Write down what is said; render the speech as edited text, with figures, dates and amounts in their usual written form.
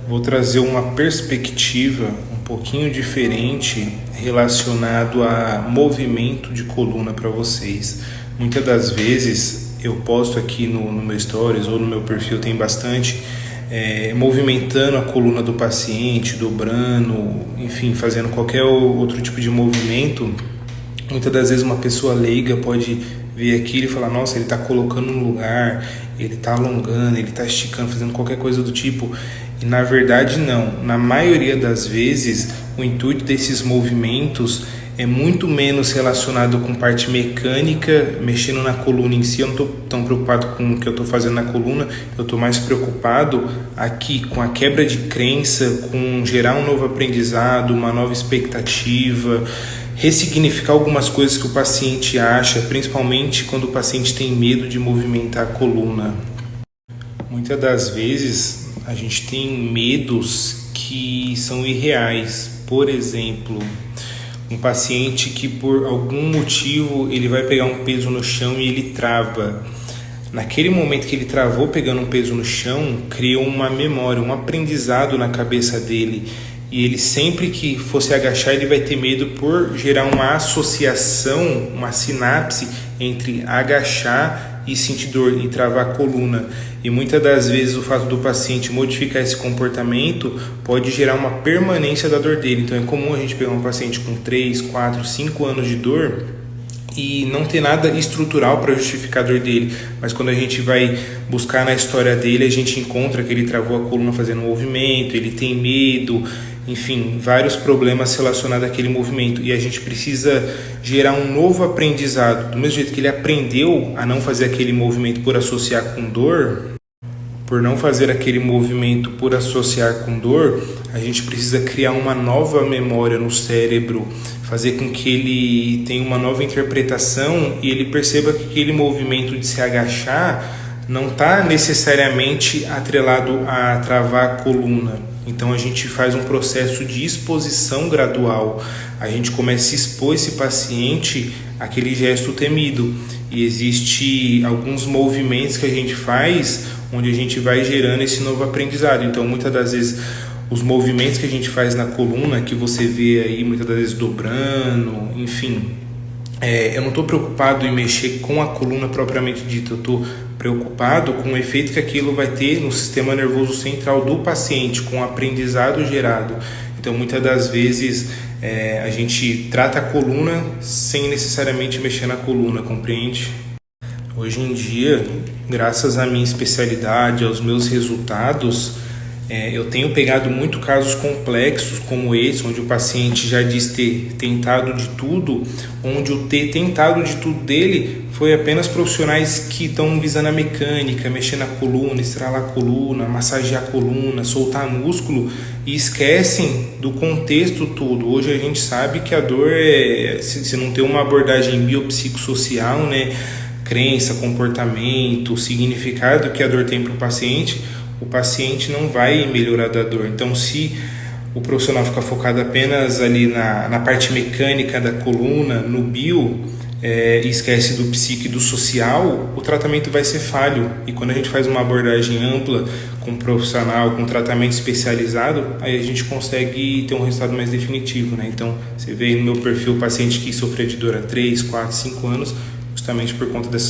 Vou trazer uma perspectiva um pouquinho diferente relacionado a movimento de coluna para vocês. Muitas das vezes eu posto aqui no meu stories ou no meu perfil, tem bastante movimentando a coluna do paciente, dobrando, enfim, fazendo qualquer outro tipo de movimento. Muitas das vezes uma pessoa leiga pode ver aquilo e falar: nossa, ele está colocando no lugar, ele está alongando, ele está esticando, fazendo qualquer coisa do tipo. E na verdade não. Na maioria das vezes o intuito desses movimentos é muito menos relacionado com parte mecânica, mexendo na coluna em si. Eu não estou tão preocupado com o que eu estou fazendo na coluna, eu estou mais preocupado aqui com a quebra de crença, com gerar um novo aprendizado, uma nova expectativa, ressignificar algumas coisas que o paciente acha, principalmente quando o paciente tem medo de movimentar a coluna. Muitas das vezes a gente tem medos que são irreais. Por exemplo, um paciente que por algum motivo ele vai pegar um peso no chão e ele trava. Naquele momento que ele travou pegando um peso no chão, criou uma memória, um aprendizado na cabeça dele. E ele sempre que fosse agachar, ele vai ter medo por gerar uma associação, uma sinapse entre agachar e sentir dor e travar a coluna. E muitas das vezes o fato do paciente modificar esse comportamento pode gerar uma permanência da dor dele. Então é comum a gente pegar um paciente com 3, 4, 5 anos de dor e não ter nada estrutural para justificar a dor dele, mas quando a gente vai buscar na história dele, a gente encontra que ele travou a coluna fazendo um movimento, ele tem medo, enfim, vários problemas relacionados àquele movimento, e a gente precisa gerar um novo aprendizado. Do mesmo jeito que ele aprendeu a não fazer aquele movimento por associar com dor, por não fazer aquele movimento por associar com dor, a gente precisa criar uma nova memória no cérebro, fazer com que ele tenha uma nova interpretação e ele perceba que aquele movimento de se agachar não está necessariamente atrelado a travar a coluna. Então a gente faz um processo de exposição gradual, a gente começa a expor esse paciente àquele gesto temido, e existe alguns movimentos que a gente faz onde a gente vai gerando esse novo aprendizado. Então muitas das vezes os movimentos que a gente faz na coluna, que você vê aí muitas das vezes dobrando, enfim, eu não estou preocupado em mexer com a coluna propriamente dita, eu estou preocupado com o efeito que aquilo vai ter no sistema nervoso central do paciente, com o aprendizado gerado. Então muitas das vezes a gente trata a coluna sem necessariamente mexer na coluna, compreende? Hoje em dia, graças à minha especialidade, aos meus resultados, eu tenho pegado muito casos complexos como esse, onde o paciente já diz ter tentado de tudo, onde o ter tentado de tudo dele foi apenas profissionais que estão visando a mecânica, mexer na coluna, estralar a coluna, massagear a coluna, soltar músculo, e esquecem do contexto todo. Hoje a gente sabe que a dor se não tem uma abordagem biopsicossocial, né, crença, comportamento, significado que a dor tem para o paciente não vai melhorar da dor. Então, se o profissional ficar focado apenas ali na parte mecânica da coluna, no bio, e esquece do psique e do social, o tratamento vai ser falho. E quando a gente faz uma abordagem ampla, com um profissional, com um tratamento especializado, aí a gente consegue ter um resultado mais definitivo, né? Então, você vê no meu perfil o paciente que sofreu de dor há 3, 4, 5 anos, justamente por conta dessa